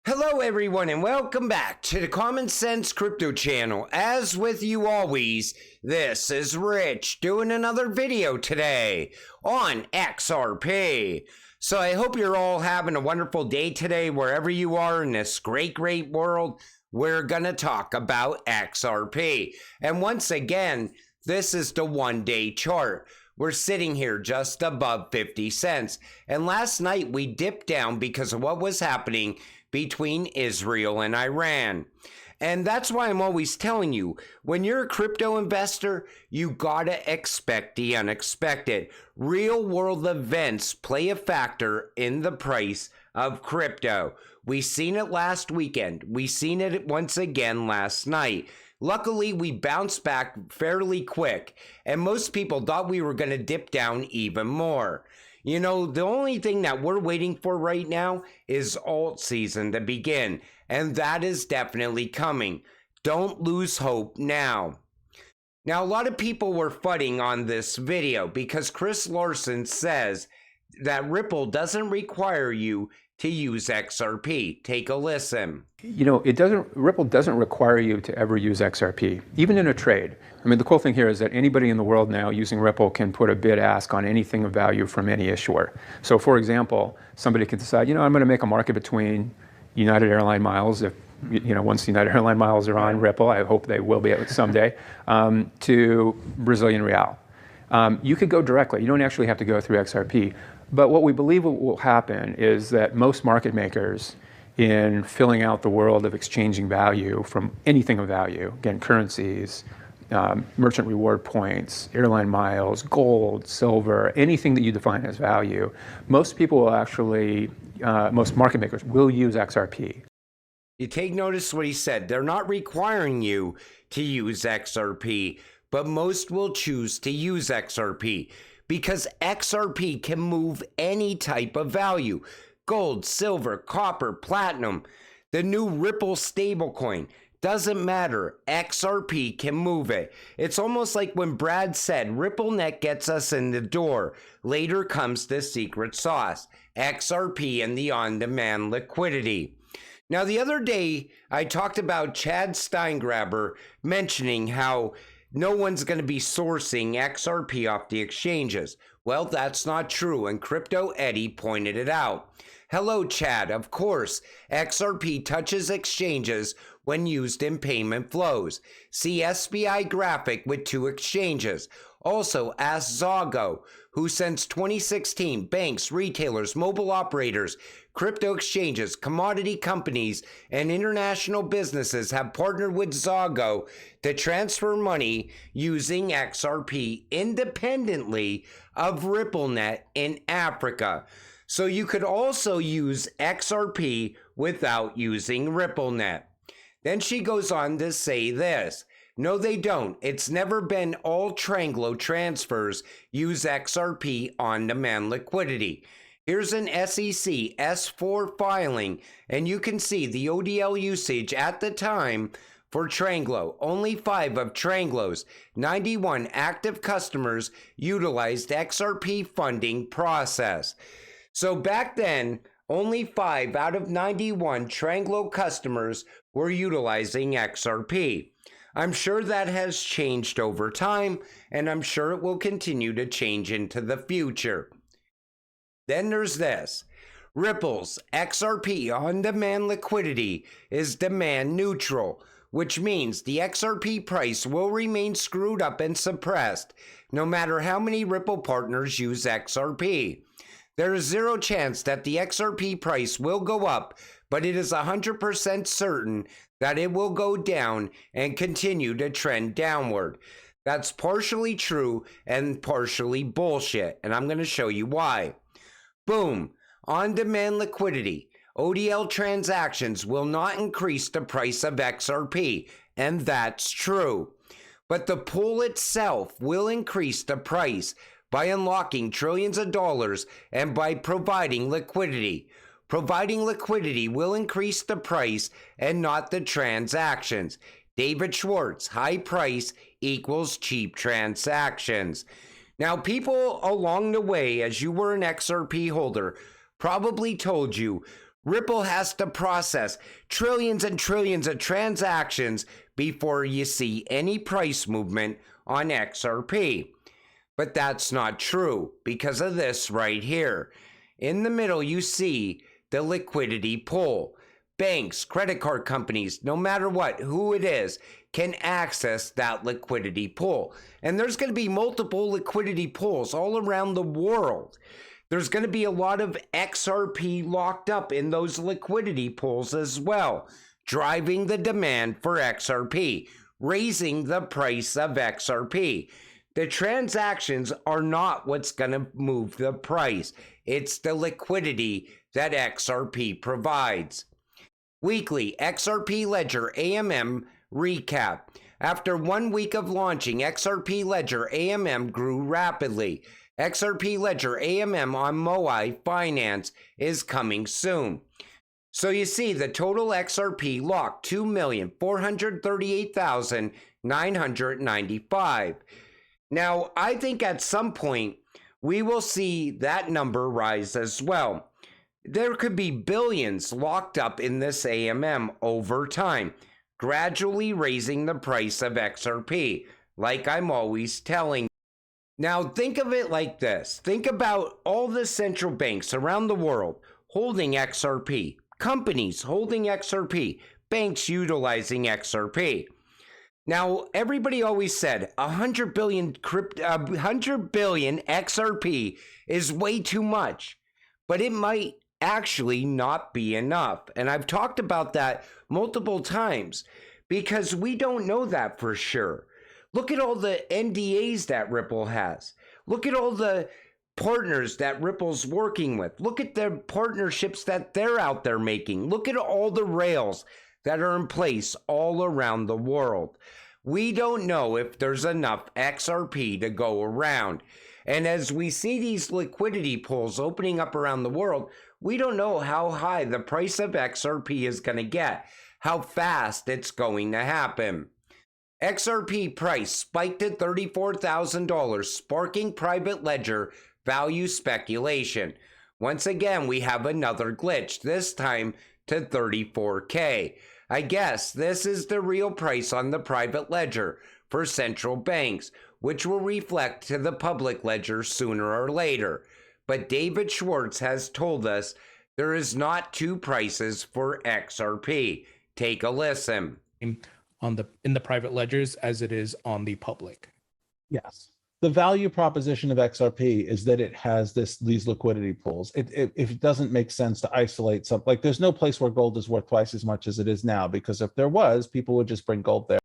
Hello everyone and welcome back to the Common Sense Crypto channel. As with you always, this is Rich doing another video today on XRP. So I hope you're all having a wonderful day today wherever you are in this great world. We're gonna talk about XRP. And once again, this is the one-day chart. We're sitting here just above 50 cents. And last night we dipped down because of what was happening between Israel and Iran. And that's why I'm always telling you, when you're a crypto investor, you gotta expect the unexpected. Real world events play a factor in the price of crypto. We seen it last weekend. We seen it once again last night. Luckily, we bounced back fairly quick, and most people thought we were gonna dip down even more. You know, the only thing that we're waiting for right now is alt season to begin, and that is definitely coming. Don't lose hope now. Now, a lot of people were fudding on this video because Chris Larson says that Ripple doesn't require you to use XRP. Take a listen. You know, Ripple doesn't require you to ever use XRP, even in a trade. I mean, the cool thing here is that anybody in the world now using Ripple can put a bid ask on anything of value from any issuer. So for example, somebody could decide, I'm going to make a market between United Airline miles, if, once United Airline miles are on Ripple, I hope they will be someday, to Brazilian real. You could go directly. You don't actually have to go through XRP. But what we believe will happen is that most market makers, in filling out the world of exchanging value from anything of value, again, currencies, merchant reward points, airline miles, gold, silver, anything that you define as value, most people will actually, most market makers will use XRP. You take notice what he said. They're not requiring you to use XRP, but most will choose to use XRP. Because XRP can move any type of value. Gold, silver, copper, platinum, the new Ripple stablecoin. Doesn't matter. XRP can move it. It's almost like when Brad said, RippleNet gets us in the door. Later comes the secret sauce. XRP and the on-demand liquidity. Now, the other day, I talked about Chad Steingraber mentioning how no one's going to be sourcing XRP off the exchanges. Well, that's not true, and Crypto Eddie pointed it out. Hello, Chad. Of course, XRP touches exchanges when used in payment flows. See SBI graphic with 2 exchanges. Also, ask Zago, who since 2016, banks, retailers, mobile operators, crypto exchanges, commodity companies, and international businesses have partnered with Zago to transfer money using XRP independently of RippleNet in Africa. So you could also use XRP without using RippleNet. Then she goes on to say this. No, they don't. It's never been all Triango transfers use XRP on-demand liquidity. Here's an SEC S4 filing, and you can see the ODL usage at the time for Triango. Only 5 of Triango's 91 active customers utilized XRP funding process. So back then, only 5 out of 91 Triango customers were utilizing XRP. I'm sure that has changed over time, and I'm sure it will continue to change into the future. Then there's this. Ripple's XRP on-demand liquidity is demand neutral, which means the XRP price will remain screwed up and suppressed, no matter how many Ripple partners use XRP. There is zero chance that the XRP price will go up, but it is 100% certain that it will go down and continue to trend downward. That's partially true and partially bullshit, and I'm going to show you why. Boom. On-demand liquidity. ODL transactions will not increase the price of XRP, and that's true. But the pool itself will increase the price by unlocking trillions of dollars and by providing liquidity. Providing liquidity will increase the price and not the transactions. David Schwarz, high price equals cheap transactions. Now, people along the way, as you were an XRP holder, probably told you Ripple has to process trillions and trillions of transactions before you see any price movement on XRP. But that's not true because of this right here. In the middle, you see the liquidity pool. Banks, credit card companies, no matter what, who it is, can access that liquidity pool. And there's going to be multiple liquidity pools all around the world. There's going to be a lot of XRP locked up in those liquidity pools as well, driving the demand for XRP, raising the price of XRP. The transactions are not what's going to move the price. It's the liquidity that XRP provides. Weekly XRP Ledger AMM recap. After 1 week of launching, XRP Ledger AMM grew rapidly. XRP Ledger AMM on Moai Finance is coming soon. So you see the total XRP locked 2,438,995. Now, I think at some point we will see that number rise as well. There could be billions locked up in this AMM over time, gradually raising the price of XRP, like I'm always telling you. Now, think of it like this. Think about all the central banks around the world holding XRP, companies holding XRP, banks utilizing XRP. Now, everybody always said 100 billion XRP is way too much, but it might actually not be enough. And I've talked about that multiple times because we don't know that for sure. Look at all the NDAs that Ripple has. Look at all the partners that Ripple's working with. Look at the partnerships that they're out there making. Look at all the rails that are in place all around the world. We don't know if there's enough XRP to go around. And as we see these liquidity pools opening up around the world, we don't know how high the price of XRP is going to get, how fast it's going to happen. XRP price spiked at $34,000, sparking private ledger value speculation. Once again, we have another glitch, this time to 34K. I guess this is the real price on the private ledger for central banks, which will reflect to the public ledger sooner or later. But David Schwarz has told us there is not two prices for XRP. Take a listen. In the private ledgers as it is on the public. Yes. The value proposition of XRP is that it has these liquidity pools. It doesn't make sense to isolate something. Like there's no place where gold is worth twice as much as it is now, because if there was, people would just bring gold there.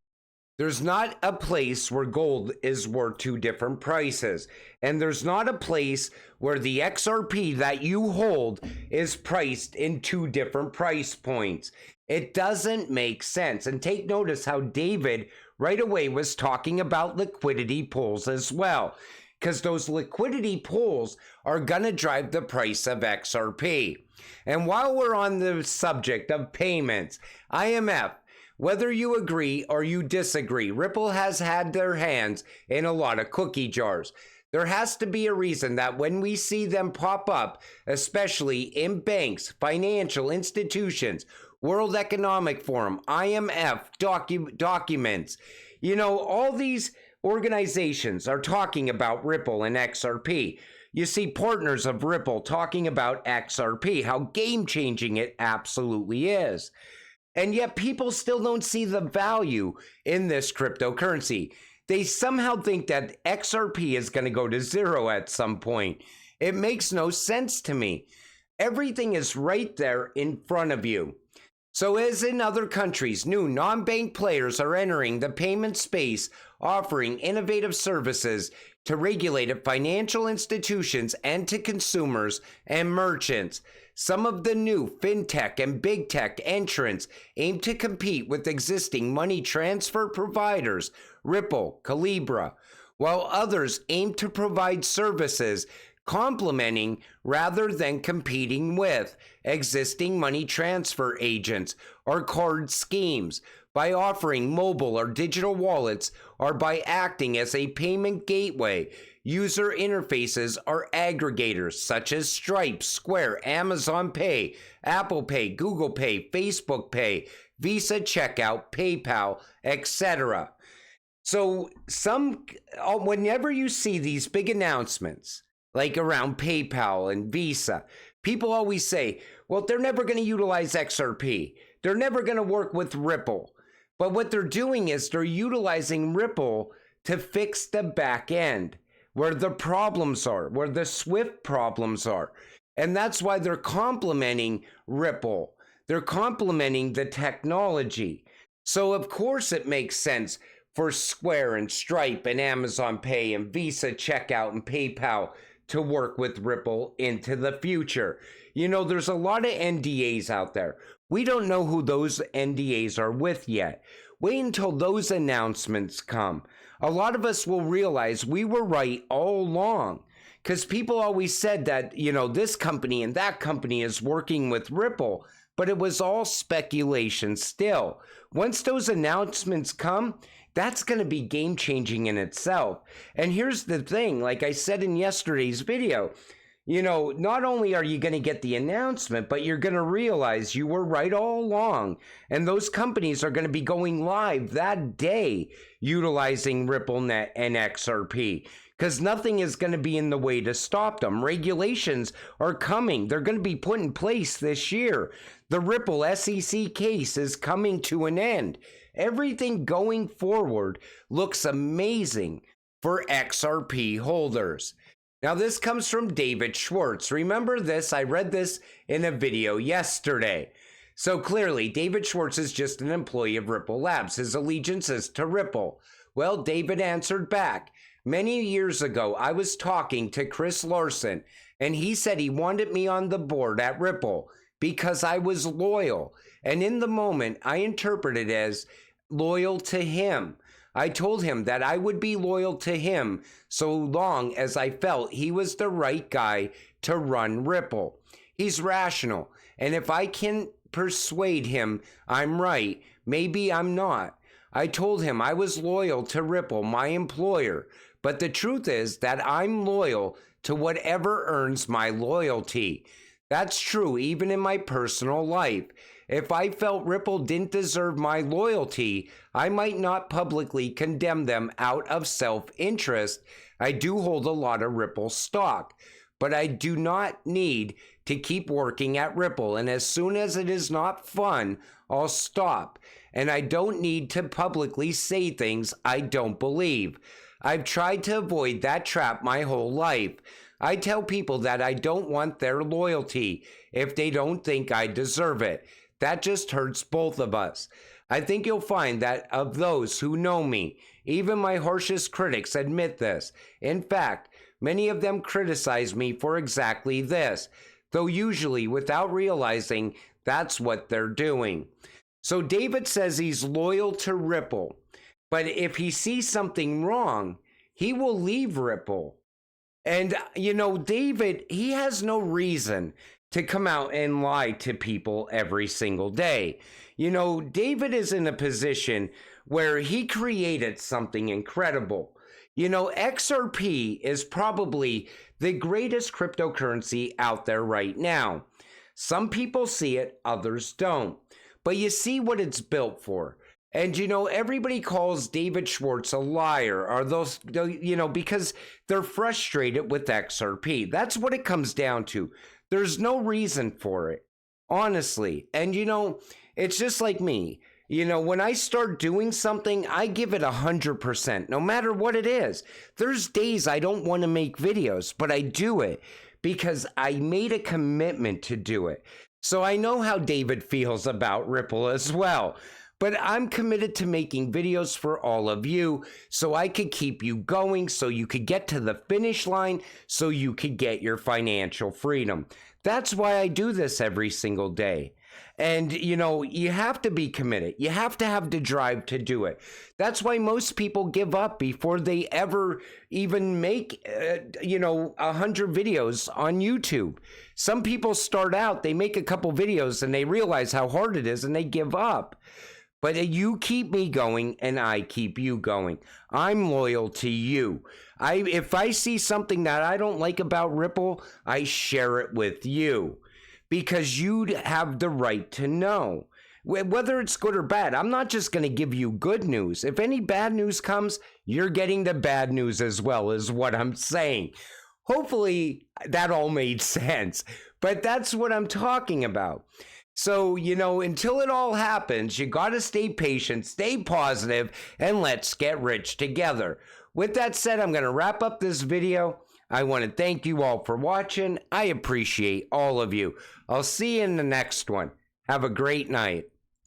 There's not a place where gold is worth two different prices. And there's not a place where the XRP that you hold is priced in two different price points. It doesn't make sense. And take notice how David right away was talking about liquidity pools as well, because those liquidity pools are going to drive the price of XRP. And while we're on the subject of payments, IMF, whether you agree or you disagree, Ripple has had their hands in a lot of cookie jars. There has to be a reason that when we see them pop up, especially in banks, financial institutions, World Economic Forum, IMF documents, you know, all these organizations are talking about Ripple and XRP. You see partners of Ripple talking about XRP, how game-changing it absolutely is. And yet people still don't see the value in this cryptocurrency. They somehow think that XRP is going to go to zero at some point. It makes no sense to me. Everything is right there in front of you. So as in other countries, new non-bank players are entering the payment space, offering innovative services to regulated financial institutions and to consumers and merchants. Some of the new fintech and big tech entrants aim to compete with existing money transfer providers, Ripple, Calibra, while others aim to provide services complementing rather than competing with existing money transfer agents or card schemes by offering mobile or digital wallets or by acting as a payment gateway. User interfaces are aggregators such as Stripe, Square, Amazon Pay, Apple Pay, Google Pay, Facebook Pay, Visa Checkout, PayPal, etc. So whenever you see these big announcements, like around PayPal and Visa, people always say, well, they're never going to utilize XRP. They're never going to work with Ripple. But what they're doing is they're utilizing Ripple to fix the back end, where the problems are, where the Swift problems are. And that's why they're complementing Ripple. They're complementing the technology. So of course it makes sense for Square and Stripe and Amazon Pay and Visa Checkout and PayPal to work with Ripple into the future. You know, there's a lot of NDAs out there. We don't know who those NDAs are with yet. Wait until those announcements come. A lot of us will realize we were right all along, because people always said that, you know, this company and that company is working with Ripple, but it was all speculation still. Once those announcements come, that's going to be game changing in itself. And here's the thing, like I said in yesterday's video, you know, not only are you going to get the announcement, but you're going to realize you were right all along. And those companies are going to be going live that day utilizing RippleNet and XRP, because nothing is going to be in the way to stop them. Regulations are coming. They're going to be put in place this year. The Ripple SEC case is coming to an end. Everything going forward looks amazing for XRP holders. Now, this comes from David Schwarz. Remember this? I read this in a video yesterday. So clearly, David Schwarz is just an employee of Ripple Labs. His allegiance is to Ripple. Well, David answered back. Many years ago, I was talking to Chris Larson, and he said he wanted me on the board at Ripple because I was loyal. And in the moment, I interpreted it as loyal to him. I told him that I would be loyal to him so long as I felt he was the right guy to run Ripple. He's rational, and if I can persuade him I'm right, maybe I'm not. I told him I was loyal to Ripple, my employer, but the truth is that I'm loyal to whatever earns my loyalty. That's true even in my personal life. If I felt Ripple didn't deserve my loyalty, I might not publicly condemn them out of self-interest. I do hold a lot of Ripple stock, but I do not need to keep working at Ripple. And as soon as it is not fun, I'll stop. And I don't need to publicly say things I don't believe. I've tried to avoid that trap my whole life. I tell people that I don't want their loyalty if they don't think I deserve it. That just hurts both of us. I think you'll find that of those who know me, even my harshest critics admit this. In fact, many of them criticize me for exactly this, though usually without realizing that's what they're doing. So David says he's loyal to Ripple, but if he sees something wrong, he will leave Ripple. And, you know, David, he has no reason to come out and lie to people every single day. You know, David is in a position where he created something incredible. You know, XRP is probably the greatest cryptocurrency out there right now. Some people see it, others don't. But you see what it's built for. And, you know, everybody calls David Schwarz a liar, or those, you know, because they're frustrated with XRP. That's what it comes down to. There's no reason for it, honestly. And, you know, it's just like me. You know, when I start doing something, I give it 100%, no matter what it is. There's days I don't want to make videos, but I do it because I made a commitment to do it. So I know how David feels about Ripple as well. But I'm committed to making videos for all of you so I could keep you going, so you could get to the finish line, so you could get your financial freedom. That's why I do this every single day. And, you know, you have to be committed. You have to have the drive to do it. That's why most people give up before they ever even make, 100 videos on YouTube. Some people start out, they make a couple videos and they realize how hard it is and they give up. But you keep me going and I keep you going. I'm loyal to you. If I see something that I don't like about Ripple, I share it with you because you have the right to know. Whether it's good or bad, I'm not just going to give you good news. If any bad news comes, you're getting the bad news as well, is what I'm saying. Hopefully that all made sense, but that's what I'm talking about. So, you know, until it all happens, you got to stay patient, stay positive, and let's get rich together. With that said, I'm going to wrap up this video. I want to thank you all for watching. I appreciate all of you. I'll see you in the next one. Have a great night.